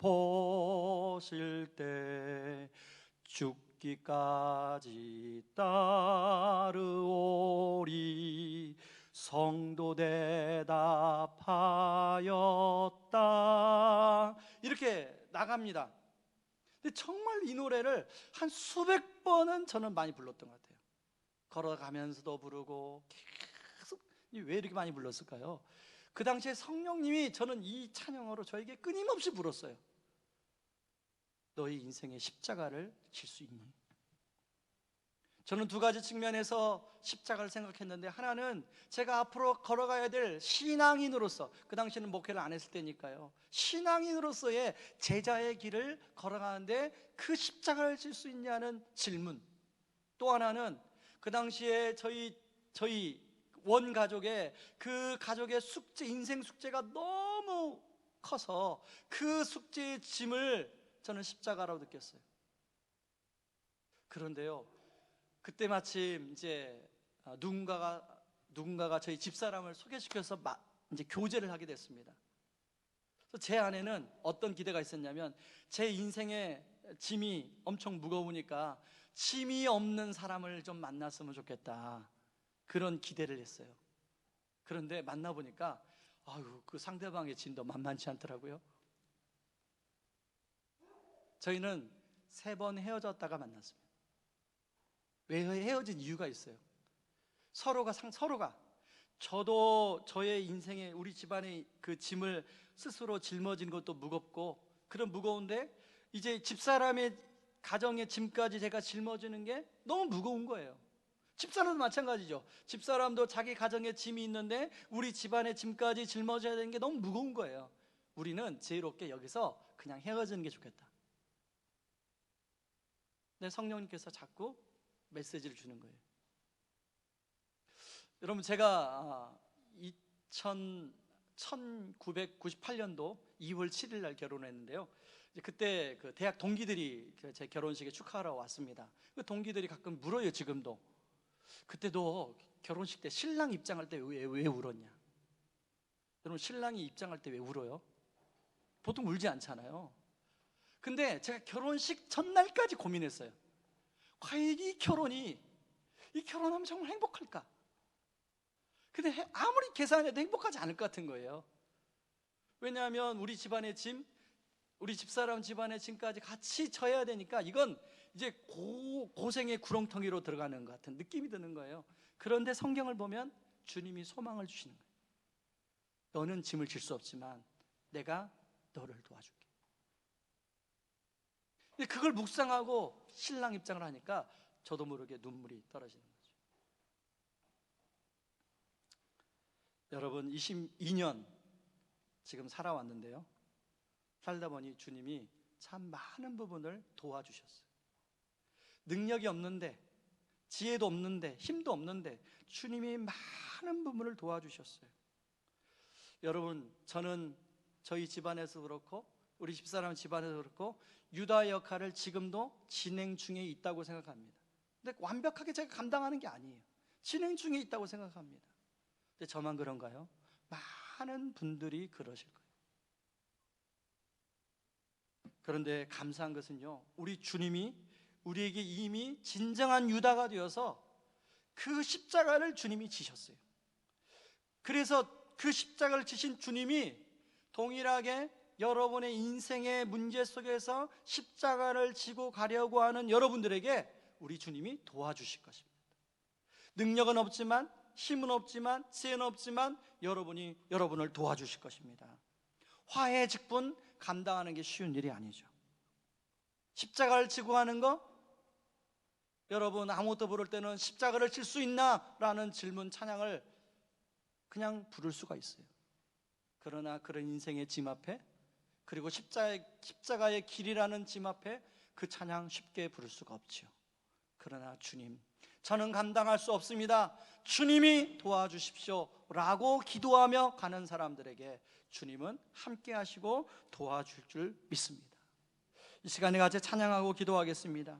물어보실 때 죽기까지 따르오리 성도 대답하였다, 이렇게 나갑니다. 근데 정말 이 노래를 한 수백 번은 저는 많이 불렀던 것 같아요. 걸어가면서도 부르고 계속. 왜 이렇게 많이 불렀을까요? 그 당시에 성령님이 저는 이 찬양으로 저에게 끊임없이 불었어요. 너희 인생의 십자가를 질 수 있니? 저는 두 가지 측면에서 십자가를 생각했는데, 하나는 제가 앞으로 걸어가야 될 신앙인으로서, 그 당시에는 목회를 안 했을 때니까요, 신앙인으로서의 제자의 길을 걸어가는데 그 십자가를 질 수 있냐는 질문. 또 하나는 그 당시에 저희 원 가족의 그 가족의 숙제, 인생 숙제가 너무 커서 그 숙제의 짐을 저는 십자가라고 느꼈어요. 그런데요, 그때 마침 이제 누군가가 저희 집사람을 소개시켜서 이제 교제를 하게 됐습니다. 그래서 제 안에는 어떤 기대가 있었냐면, 제 인생의 짐이 엄청 무거우니까 짐이 없는 사람을 좀 만났으면 좋겠다, 그런 기대를 했어요. 그런데 만나보니까 그 상대방의 짐도 만만치 않더라고요. 저희는 3번 헤어졌다가 만났습니다. 왜 헤어진 이유가 있어요. 서로가 저도 저의 인생에, 우리 집안의 그 짐을 스스로 짊어지는 것도 무겁고, 그런 무거운데 이제 집사람의 가정의 짐까지 제가 짊어지는 게 너무 무거운 거예요. 집사람도 마찬가지죠. 집사람도 자기 가정의 짐이 있는데 우리 집안의 짐까지 짊어져야 되는 게 너무 무거운 거예요. 우리는 지혜롭게 여기서 그냥 헤어지는 게 좋겠다. 근데 성령님께서 자꾸 메시지를 주는 거예요. 여러분, 제가 1998년도 2월 7일 날 결혼했는데요, 그때 그 대학 동기들이 제 결혼식에 축하하러 왔습니다. 그 동기들이 가끔 물어요, 지금도. 그때도 결혼식 때 신랑 입장할 때 왜 울었냐? 여러분, 신랑이 입장할 때 왜 울어요? 보통 울지 않잖아요. 근데 제가 결혼식 전날까지 고민했어요. 과연 이 결혼하면 정말 행복할까? 근데 아무리 계산해도 행복하지 않을 것 같은 거예요. 왜냐하면 우리 집안의 짐, 우리 집사람 집안의 짐까지 같이 져야 되니까 이건 이제 고생의 구렁텅이로 들어가는 것 같은 느낌이 드는 거예요. 그런데 성경을 보면 주님이 소망을 주시는 거예요. 너는 짐을 질 수 없지만 내가 너를 도와줄게. 근데 그걸 묵상하고 신랑 입장을 하니까 저도 모르게 눈물이 떨어지는 거죠. 여러분, 22년 지금 살아왔는데요, 살다 보니 주님이 참 많은 부분을 도와주셨어요. 능력이 없는데, 지혜도 없는데, 힘도 없는데 주님이 많은 부분을 도와주셨어요. 여러분, 저는 저희 집안에서 그렇고 우리 집사람 집안에서 그렇고 유다 역할을 지금도 진행 중에 있다고 생각합니다. 근데 완벽하게 제가 감당하는 게 아니에요. 진행 중에 있다고 생각합니다. 근데 저만 그런가요? 많은 분들이 그러실 거예요. 그런데 감사한 것은요, 우리 주님이 우리에게 이미 진정한 유다가 되어서 그 십자가를 주님이 지셨어요. 그래서 그 십자가를 지신 주님이 동일하게 여러분의 인생의 문제 속에서 십자가를 지고 가려고 하는 여러분들에게 우리 주님이 도와주실 것입니다. 능력은 없지만, 힘은 없지만, 지혜는 없지만 여러분을 도와주실 것입니다. 화해 직분 감당하는 게 쉬운 일이 아니죠. 십자가를 지고 가는 거, 여러분 아무것도 모를 때는 십자가를 질 수 있나? 라는 질문 찬양을 그냥 부를 수가 있어요. 그러나 그런 인생의 짐 앞에, 그리고 십자가의 길이라는 짐 앞에 그 찬양 쉽게 부를 수가 없지요. 그러나 주님, 저는 감당할 수 없습니다, 주님이 도와주십시오 라고 기도하며 가는 사람들에게 주님은 함께 하시고 도와줄 줄 믿습니다. 이 시간에 같이 찬양하고 기도하겠습니다.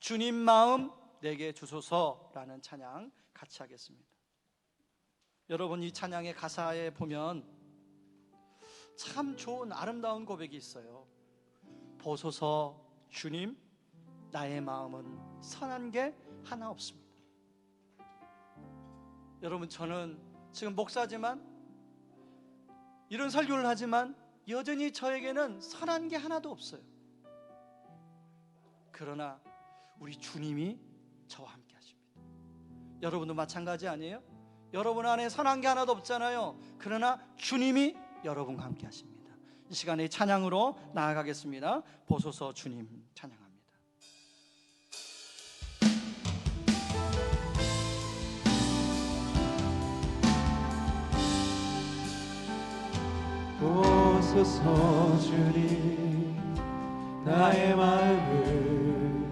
주님 마음 내게 주소서라는 찬양 같이 하겠습니다. 여러분, 이 찬양의 가사에 보면 참 좋은 아름다운 고백이 있어요. 보소서 주님, 나의 마음은 선한 게 하나 없습니다. 여러분, 저는 지금 목사지만, 이런 설교를 하지만 여전히 저에게는 선한 게 하나도 없어요. 그러나 우리 주님이 저와 함께 하십니다. 여러분도 마찬가지 아니에요? 여러분 안에 선한 게 하나도 없잖아요. 그러나 주님이 여러분과 함께 하십니다. 이 시간에 찬양으로 나아가겠습니다. 보소서 주님 찬양합니다. 보소서 주님 나의 마음을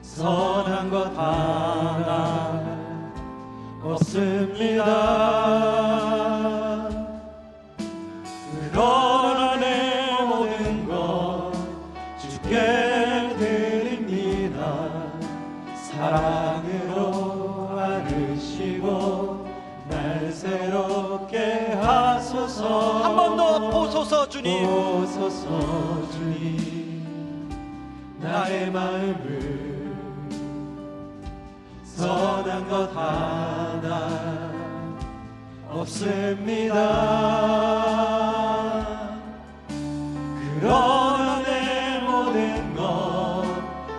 선한 것 하나 없습니다. 그러나 내 모든 것 주께 드립니다. 사랑으로 안으시고 날 새롭게 하소서. 한 번 더 보소서 주님. 보소서 주님 나의 마음을 선한 것 하나 없습니다. 그러나 내 모든 것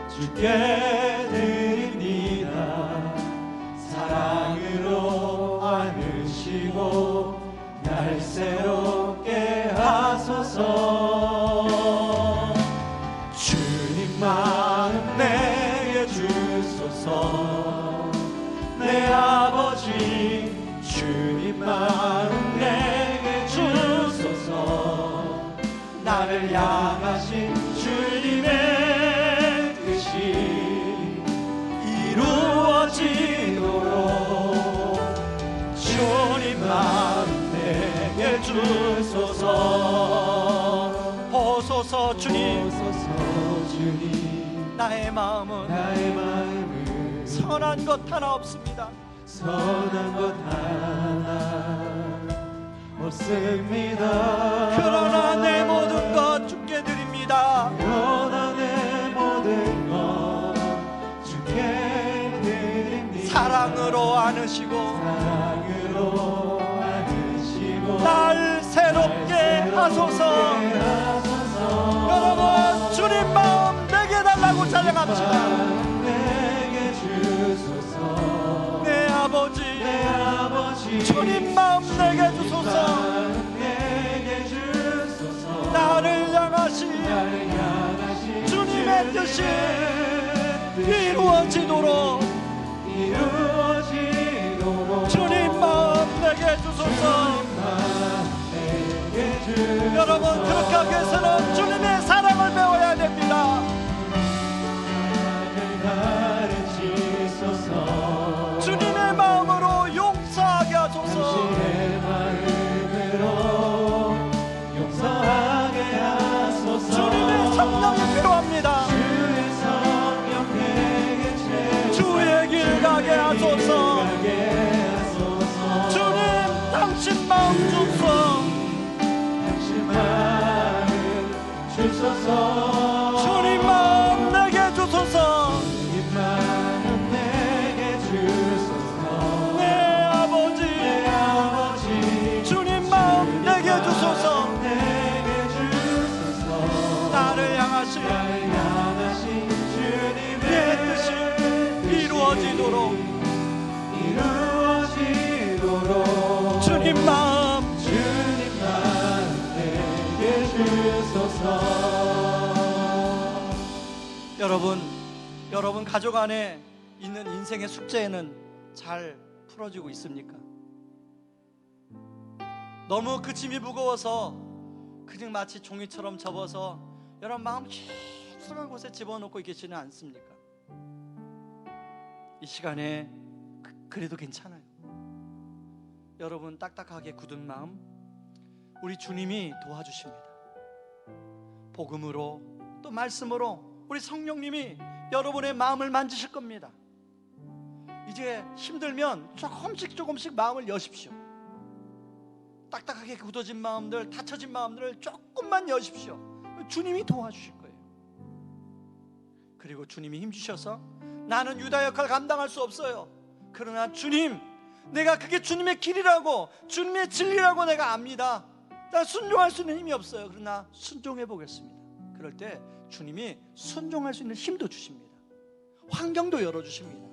주께 드립니다. 사랑으로 안으시고 날 새롭게 하소서. 주님 마음 내게 주소서. 내 아버지 주님 마음 내게 주소서. 나를 향하신 주님의 뜻이 이루어지도록 주님 마음 내게 주소서. 보소서 주님. 보소서 주님 나의 마음은 선한 것 하나 없습니다. 선한 것 하나 없습니다. 그러나 내 모든 것 주께 드립니다. 그러나 내 모든 것 주께 드립니다. 사랑으로 안으시고 사랑으로 안으시고 날 새롭게 하소서. 여러분 주님 마음 내게 달라고 찬양합시다. 내게 주소서. 내 아버지 주님 마음 내게 주소서. 내게 주소서. 나를 향하신 주님의 뜻이 이루어지도록 주님 마음 내게 주소서. 여러분 그렇게 하기 위해서는 주님의 사랑을 배워야 됩니다. 주님의 마음으로 용서하게 하소서. 주님의 성령이 필요합니다. 주의 길 가게 하소서. 주님 당신 마음 주소. 주님 마음 내게 주소서. 내 아버지 주님 마음 내게 주소서. 나를 향하신 주님의 뜻이 이루어지도록 주님 마음 내게 주소서. 여러분 가족 안에 있는 인생의 숙제는 잘 풀어지고 있습니까? 너무 그 짐이 무거워서 그냥 마치 종이처럼 접어서 여러분 마음 깊숙한 곳에 집어넣고 계시지는 않습니까? 이 시간에 그래도 괜찮아요. 여러분 딱딱하게 굳은 마음 우리 주님이 도와주십니다. 복음으로 또 말씀으로 우리 성령님이 여러분의 마음을 만지실 겁니다. 이제 힘들면 조금씩 마음을 여십시오. 딱딱하게 굳어진 마음들, 닫혀진 마음들을 조금만 여십시오. 주님이 도와주실 거예요. 그리고 주님이 힘주셔서 나는 유다 역할 감당할 수 없어요. 그러나 주님, 내가 그게 주님의 길이라고 주님의 진리라고 내가 압니다. 난 순종할 수 있는 힘이 없어요. 그러나 순종해 보겠습니다. 그럴 때 주님이 순종할 수 있는 힘도 주십니다. 환경도 열어주십니다.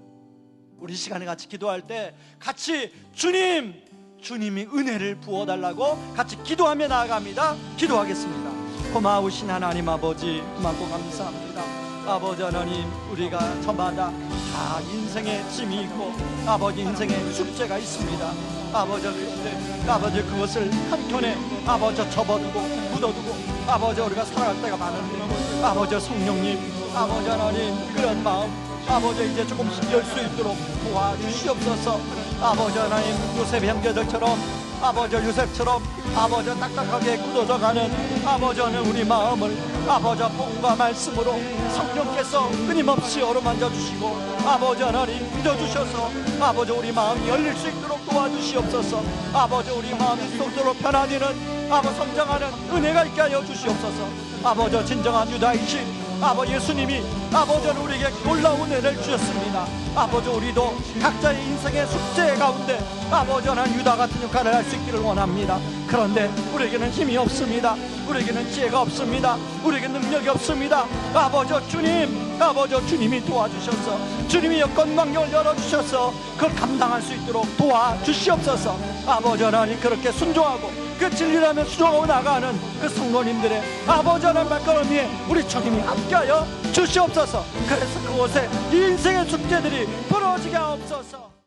우리 시간에 같이 기도할 때 같이 주님이 은혜를 부어달라고 같이 기도하며 나아갑니다. 기도하겠습니다. 고마우신 하나님 아버지, 고맙고 감사합니다. 아버지 하나님, 우리가 저마다 다 인생의 짐이 있고 아버지 인생의 숙제가 있습니다. 아버지 그것을 한켠에 아버지 접어두고 묻어두고 아버지 우리가 살아갈 때가 많은데 아버지 성령님, 아버지 하나님, 그런 마음 아버지 이제 조금씩 열 수 있도록 도와주시옵소서. 아버지 하나님, 요셉의 형제들처럼 아버지 요셉처럼 아버지 딱딱하게 굳어져 가는 아버지 하나님 우리 마음을 아버지 복음과 말씀으로 성령께서 끊임없이 어루만져 주시고 아버지 하나님 믿어주셔서 아버지 우리 마음이 열릴 수 있도록 도와주시옵소서. 아버지 우리 마음이 속도로 편안히는 아버지 성장하는 은혜가 있게 하여 주시옵소서. 아버지 진정한 유다이신 아버지 예수님이 아버지 우리에게 놀라운 은혜를 주셨습니다. 아버지 우리도 각자의 인생의 숙제 가운데 아버지 하나님 유다 같은 역할을 할 수 있기를 원합니다. 그런데 우리에게는 힘이 없습니다. 우리에게는 지혜가 없습니다. 우리에게는 능력이 없습니다. 아버지 주님이 도와주셔서 주님이 여건망령을 열어주셔서 그걸 감당할 수 있도록 도와주시옵소서. 아버지 하나님 그렇게 순종하고 그 진리라면 순종하고 나가는 그 성도님들의 아버지 하나님 발걸음에 우리 주님이 함께하여 주시옵소서. 그래서 그곳에 인생의 숙제들이 벌어지게 하옵소서.